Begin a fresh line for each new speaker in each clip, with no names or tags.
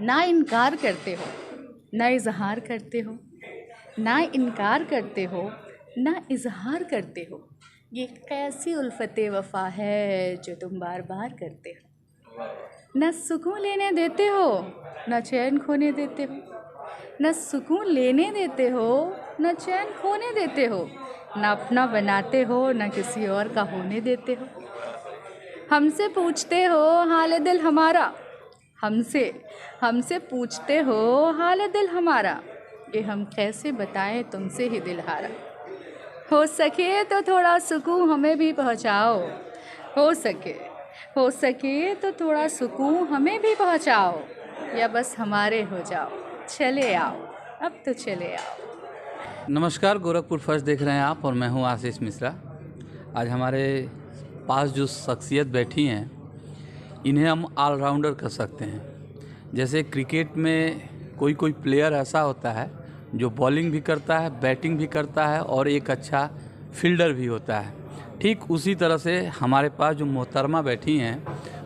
ना इनकार करते हो ना इजहार करते हो, ना इनकार करते हो ना इजहार करते हो, ये कैसी उल्फते वफा है जो तुम बार बार करते हो। न सुकून लेने देते हो न चैन खोने देते हो, न सुकून लेने देते हो न चैन खोने देते हो, न अपना बनाते हो न किसी और का होने देते हो। हमसे पूछते हो हाल दिल हमारा, हमसे हमसे पूछते हो हाल दिल हमारा, कि हम कैसे बताएं तुमसे ही दिल हारा। हो सके तो थोड़ा सुकून हमें भी पहुंचाओ, हो सके हो सके तो थोड़ा सुकून हमें भी पहुंचाओ, या बस हमारे हो जाओ, चले आओ अब तो चले आओ।
नमस्कार, गोरखपुर फर्स्ट देख रहे हैं आप और मैं हूं आशीष मिश्रा। आज हमारे पास जो शख्सियत बैठी हैं इन्हें हम ऑलराउंडर कह सकते हैं। जैसे क्रिकेट में कोई कोई प्लेयर ऐसा होता है जो बॉलिंग भी करता है, बैटिंग भी करता है और एक अच्छा फील्डर भी होता है। ठीक उसी तरह से हमारे पास जो मोहतरमा बैठी हैं,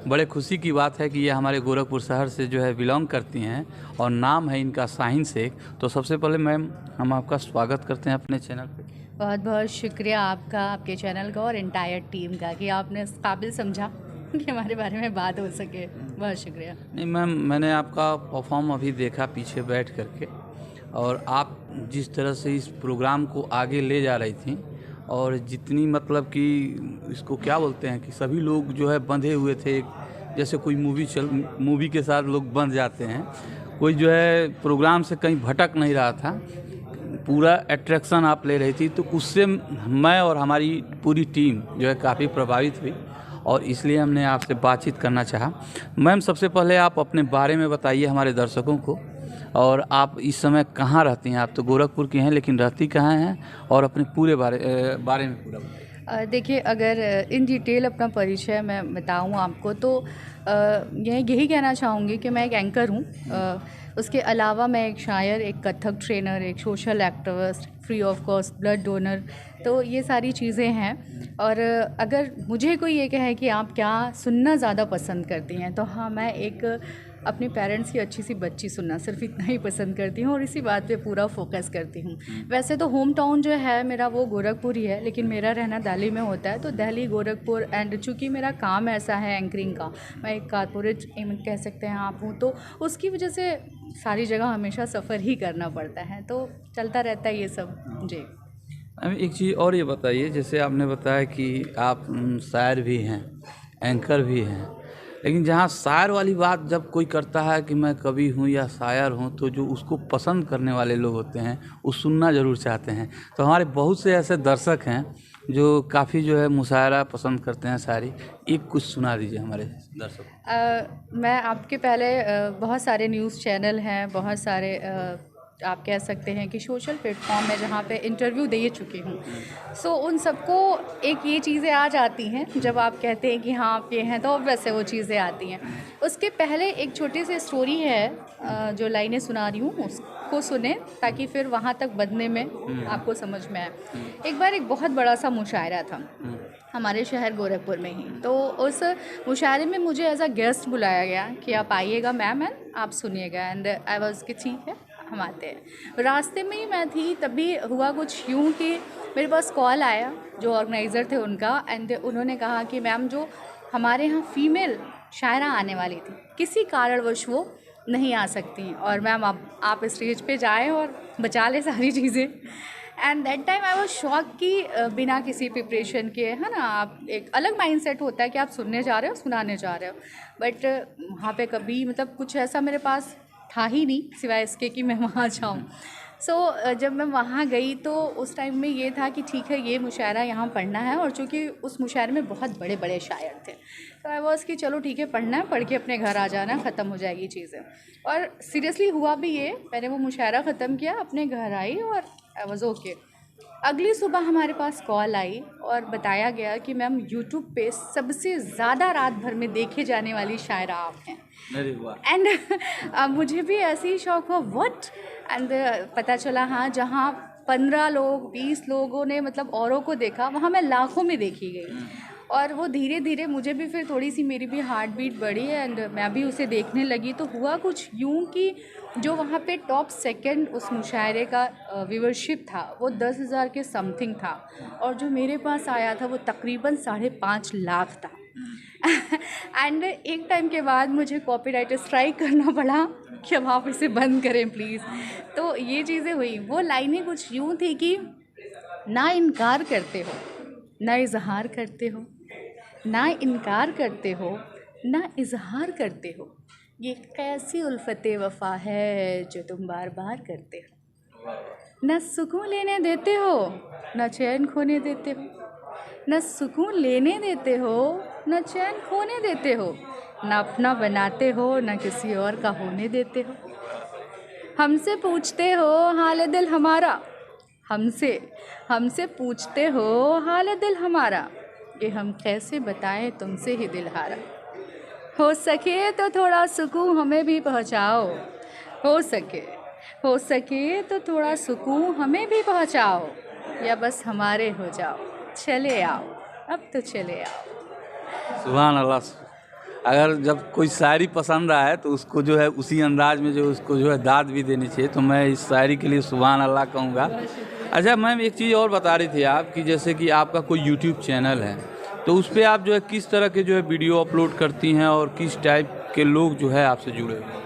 बड़े खुशी की बात है कि ये हमारे गोरखपुर शहर से जो है बिलोंग करती हैं और नाम है इनका शाहीन शेख। तो सबसे पहले मैम, हम आपका स्वागत करते हैं अपने चैनल पे।
बहुत बहुत शुक्रिया आपका, आपके चैनल का और एंटायर टीम का कि आपने इस काबिल समझा कि हमारे बारे में बात हो सके। बहुत शुक्रिया।
नहीं मैम, मैंने आपका परफॉर्म अभी देखा पीछे बैठ करके, और आप जिस तरह से इस प्रोग्राम को आगे ले जा रही थी और जितनी मतलब कि इसको क्या बोलते हैं कि सभी लोग जो है बंधे हुए थे, जैसे कोई मूवी के साथ लोग बंध जाते हैं, कोई जो है प्रोग्राम से कहीं भटक नहीं रहा था, पूरा अट्रैक्शन आप ले रही थी। तो उससे मैं और हमारी पूरी टीम जो है काफ़ी प्रभावित हुई और इसलिए हमने आपसे बातचीत करना चाहा। मैम, सबसे पहले आप अपने बारे में बताइए हमारे दर्शकों को, और आप इस समय कहाँ रहती हैं? आप तो गोरखपुर की हैं लेकिन रहती कहाँ हैं, और अपने पूरे बारे में पूरा बताइए।
देखिए, अगर इन डिटेल अपना परिचय मैं बताऊं आपको तो यही कहना चाहूँगी कि मैं एक एंकर हूँ। उसके अलावा मैं एक शायर, एक कथक ट्रेनर, एक social activist, free of cost blood donor, तो ये सारी चीज़ें हैं। और अगर मुझे कोई ये कहे कि आप क्या सुनना ज़्यादा पसंद करती हैं, तो हाँ, मैं एक अपने पेरेंट्स की अच्छी सी बच्ची सुनना सिर्फ इतना ही पसंद करती हूँ और इसी बात पे पूरा फोकस करती हूँ। वैसे तो होम टाउन जो है मेरा वो गोरखपुर ही है, लेकिन मेरा रहना दिल्ली में होता है, तो दिल्ली, गोरखपुर, एंड चूँकि मेरा काम ऐसा है एंकरिंग का, मैं एक कारपोरेट कह सकते हैं आप हूँ, तो उसकी वजह से सारी जगह हमेशा सफ़र ही करना पड़ता है, तो चलता रहता है ये सब जी।
अभी एक चीज़ और ये बताइए, जैसे आपने बताया कि आप शायर भी हैं, एंकर भी हैं, लेकिन जहाँ शायर वाली बात जब कोई करता है कि मैं कवि हूँ या शायर हूँ, तो जो उसको पसंद करने वाले लोग होते हैं वो सुनना ज़रूर चाहते हैं। तो हमारे बहुत से ऐसे दर्शक हैं जो काफ़ी जो है मुशायरा पसंद करते हैं, शायरी। एक कुछ सुना दीजिए हमारे दर्शकों।
मैं आपके पहले बहुत सारे न्यूज़ चैनल हैं, बहुत सारे आप कह सकते हैं कि सोशल प्लेटफॉर्म है जहाँ पे इंटरव्यू दे चुकी हूँ। सो उन सबको एक ये चीज़ें आ जाती हैं जब आप कहते हैं कि हाँ आप ये हैं, तो वैसे वो चीज़ें आती हैं। उसके पहले एक छोटी सी स्टोरी है जो लाइनें सुना रही हूँ, उसको सुने ताकि फिर वहाँ तक बढ़ने में आपको समझ में आए। एक बार एक बहुत बड़ा सा मुशायरा था हमारे शहर गोरखपुर में ही, तो उस मुशायरे में मुझे एज अ गेस्ट बुलाया गया कि आप आइएगा मैम एंड आप सुनिएगा, एंड आई वाज कि ठीक है हम आते हैं। रास्ते में ही मैं थी, तभी हुआ कुछ यूँ कि मेरे पास कॉल आया जो ऑर्गेनाइज़र थे उनका, एंड उन्होंने कहा कि मैम जो हमारे यहाँ फ़ीमेल शायरा आने वाली थी, किसी कारणवश वो नहीं आ सकती, और मैम आप स्टेज पे जाएँ और बचा ले सारी चीज़ें। And that time I was shock कि बिना किसी प्रिपरेशन के, है ना, आप एक अलग माइंडसेट होता है कि आप सुनने जा रहे हो, सुनाने जा रहे हो, बट वहाँ पे कभी मतलब कुछ ऐसा मेरे पास था ही नहीं सिवाय इसके कि मैं वहाँ जाऊँ। सो जब मैं वहाँ गई तो उस टाइम में ये था कि ठीक है ये मुशायरा यहाँ पढ़ना है, और चूँकि उस मुशायरे में बहुत बड़े बड़े शायर थे, तो आई वाज कि चलो ठीक है पढ़ना है, पढ़ के अपने घर आ जाना, ख़त्म हो जाएगी चीज़ें। और सीरियसली हुआ भी ये, मैंने वो मुशायरा ख़त्म किया, अपने घर आई और आई वाज ओके। अगली सुबह हमारे पास कॉल आई और बताया गया कि मैम यूट्यूब पे सबसे ज़्यादा रात भर में देखे जाने वाली शायरा आप हैं। एंड मुझे भी ऐसे ही शौक हुआ, व्हाट, एंड पता चला हाँ, जहाँ 15 लोग 20 लोगों ने मतलब औरों को देखा, वहाँ मैं लाखों में देखी गई। और वो धीरे धीरे मुझे भी फिर थोड़ी सी मेरी भी हार्ट बीट बढ़ी एंड मैं भी उसे देखने लगी। तो हुआ कुछ यूँ कि जो वहाँ पे टॉप सेकंड उस मुशायरे का व्यूअरशिप था वो 10,000 के समथिंग था, और जो मेरे पास आया था वो तकरीबन 5.5 लाख था। एंड एक टाइम के बाद मुझे कॉपीराइट स्ट्राइक करना पड़ा कि अब आप इसे बंद करें प्लीज़। तो ये चीज़ें हुई। वो लाइनें कुछ यूँ थी कि ना इनकार करते हो ना इजहार करते हो, ना इनकार करते हो ना इजहार करते हो, ये कैसी उल्फते वफा है जो तुम बार बार करते हो। न सुकून लेने देते हो न चैन खोने देते हो, न सुकून लेने देते हो न चैन खोने देते हो, न अपना बनाते हो न किसी और का होने देते हो। हमसे पूछते हो हाल दिल हमारा, हमसे हमसे पूछते हो हाल दिल हमारा, कि हम कैसे बताएं तुमसे ही दिल हारा। हो सके तो थोड़ा सुकून हमें भी पहुंचाओ, हो सके हो सके तो थोड़ा सुकून हमें भी पहुंचाओ, या बस हमारे हो जाओ, चले आओ अब तो चले आओ।
सुभान अल्लाह। अगर जब कोई शायरी पसंद आए तो उसको जो है उसी अंदाज में जो उसको जो है दाद भी देनी चाहिए। तो मैं इस शायरी के लिए सुभान अल्लाह कहूँगा। अच्छा मैम, एक चीज़ और बता रही थी आप कि जैसे कि आपका कोई यूट्यूब चैनल है, तो उस पर आप जो है किस तरह के जो है वीडियो अपलोड करती हैं और किस टाइप के लोग जो है आपसे जुड़े हुए हैं?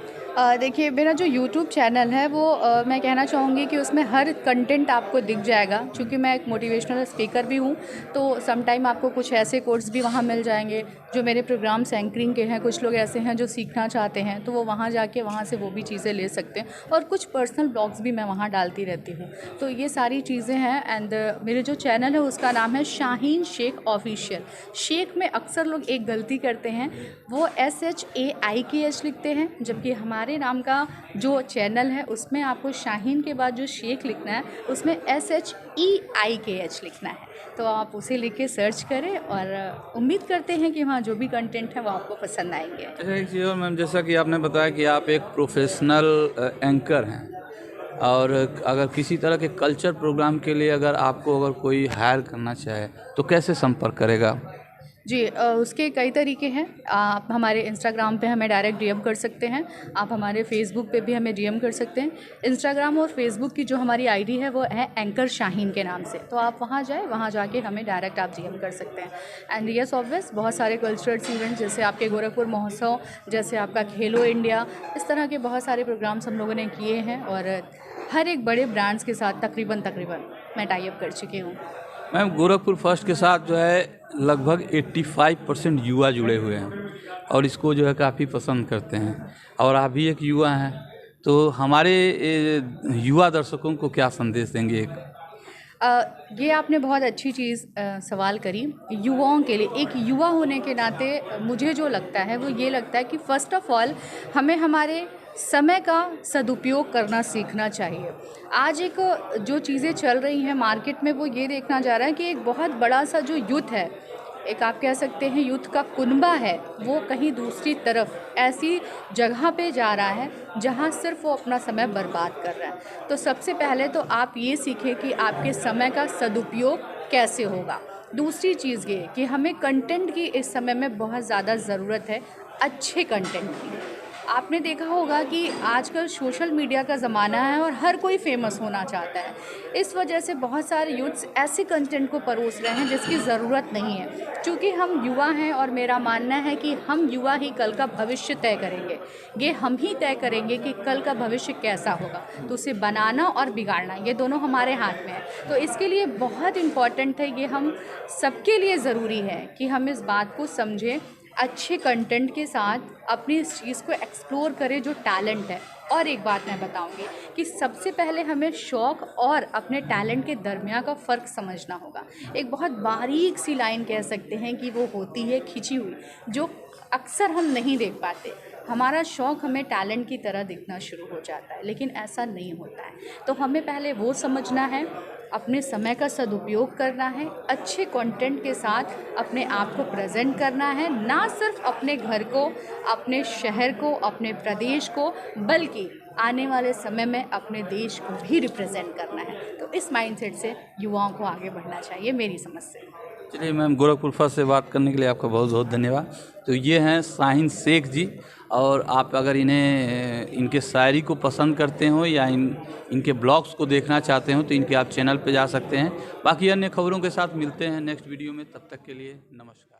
देखिए मेरा जो यूट्यूब चैनल है वो मैं कहना चाहूँगी कि उसमें हर कंटेंट आपको दिख जाएगा, क्योंकि मैं एक मोटिवेशनल स्पीकर भी हूँ। तो सम टाइम आपको कुछ ऐसे कोर्स भी वहाँ मिल जाएंगे जो मेरे प्रोग्राम्स एंकरिंग के हैं। कुछ लोग ऐसे हैं जो सीखना चाहते हैं तो वो वहाँ जाके वहाँ से वो भी चीज़ें ले सकते हैं, और कुछ पर्सनल ब्लॉग्स भी मैं वहाँ डालती रहती हूँ। तो ये सारी चीज़ें हैं। एंड मेरे जो चैनल है उसका नाम है शाहीन शेख ऑफिशियल। शेख में अक्सर लोग एक गलती करते हैं, वो SHAIKH लिखते हैं, जबकि हमारे नाम का जो चैनल है उसमें आपको शाहीन के बाद जो शेख लिखना है उसमें SHEIKH लिखना है। तो आप उसे लिख के सर्च करें, और उम्मीद करते हैं कि वहाँ जो भी कंटेंट है वो आपको पसंद आएंगे।
अच्छा एक चीज़ और मैम, जैसा कि आपने बताया कि आप एक प्रोफेशनल एंकर हैं, और अगर किसी तरह के कल्चर प्रोग्राम के लिए अगर आपको अगर कोई हायर करना चाहे तो कैसे संपर्क करेगा?
जी उसके कई तरीके हैं। आप हमारे इंस्टाग्राम पे हमें डायरेक्ट डीएम कर सकते हैं, आप हमारे फेसबुक पे भी हमें डीएम कर सकते हैं। इंस्टाग्राम और फेसबुक की जो हमारी आईडी है वो है एंकर शाहीन के नाम से, तो आप वहाँ जाए, वहाँ जाके हमें डायरेक्ट आप डीएम कर सकते हैं। एंड यस ऑब्वियस बहुत सारे कल्चरल इवेंट्स जैसे आपके गोरखपुर महोत्सव, जैसे आपका खेलो इंडिया, इस तरह के बहुत सारे प्रोग्राम्स हम लोगों ने किए हैं, और हर एक बड़े ब्रांड्स के साथ तकरीबन मैं टाई अप कर चुकी हूँ।
मैम गोरखपुर फर्स्ट के साथ जो है लगभग 85% युवा जुड़े हुए हैं और इसको जो है काफ़ी पसंद करते हैं, और आप भी एक युवा हैं, तो हमारे युवा दर्शकों को क्या संदेश देंगे?
ये आपने बहुत अच्छी चीज़ सवाल करी। युवाओं के लिए, एक युवा होने के नाते मुझे जो लगता है वो ये लगता है कि फ़र्स्ट ऑफ़ ऑल हमें हमारे समय का सदुपयोग करना सीखना चाहिए। आज एक जो चीज़ें चल रही हैं मार्केट में वो ये देखना जा रहा है कि एक बहुत बड़ा सा जो यूथ है, एक आप कह सकते हैं यूथ का कुनबा है, वो कहीं दूसरी तरफ ऐसी जगह पे जा रहा है जहाँ सिर्फ वो अपना समय बर्बाद कर रहा है। तो सबसे पहले तो आप ये सीखें कि आपके समय का सदुपयोग कैसे होगा। दूसरी चीज़ ये कि हमें कंटेंट की इस समय में बहुत ज़्यादा ज़रूरत है, अच्छे कंटेंट की। आपने देखा होगा कि आजकल सोशल मीडिया का ज़माना है और हर कोई फेमस होना चाहता है। इस वजह से बहुत सारे यूथ्स ऐसे कंटेंट को परोस रहे हैं जिसकी ज़रूरत नहीं है। क्योंकि हम युवा हैं और मेरा मानना है कि हम युवा ही कल का भविष्य तय करेंगे। ये हम ही तय करेंगे कि कल का भविष्य कैसा होगा। तो उसे बनाना और बिगाड़ना ये दोनों हमारे हाथ में है। तो इसके लिए बहुत इम्पॉर्टेंट है, ये हम सबके लिए ज़रूरी है कि हम इस बात को समझें, अच्छे कंटेंट के साथ अपनी इस चीज़ को एक्सप्लोर करें जो टैलेंट है। और एक बात मैं बताऊंगी कि सबसे पहले हमें शौक़ और अपने टैलेंट के दरमियान का फ़र्क समझना होगा। एक बहुत बारीक सी लाइन कह सकते हैं कि वो होती है खिंची हुई, जो अक्सर हम नहीं देख पाते। हमारा शौक़ हमें टैलेंट की तरह दिखना शुरू हो जाता है, लेकिन ऐसा नहीं होता है। तो हमें पहले वो समझना है, अपने समय का सदुपयोग करना है, अच्छे कंटेंट के साथ अपने आप को प्रेजेंट करना है, ना सिर्फ अपने घर को, अपने शहर को, अपने प्रदेश को, बल्कि आने वाले समय में अपने देश को भी रिप्रेजेंट करना है। तो इस माइंडसेट से युवाओं को आगे बढ़ना चाहिए मेरी समझ से।
चलिए मैम, गोरखपुर फर्स्ट से बात करने के लिए आपका बहुत बहुत धन्यवाद। तो ये हैं शाहीन शेख जी, और आप अगर इनके शायरी को पसंद करते हो या इनके ब्लॉग्स को देखना चाहते हो तो इनके आप चैनल पे जा सकते हैं। बाकी अन्य खबरों के साथ मिलते हैं नेक्स्ट वीडियो में, तब तक के लिए नमस्कार।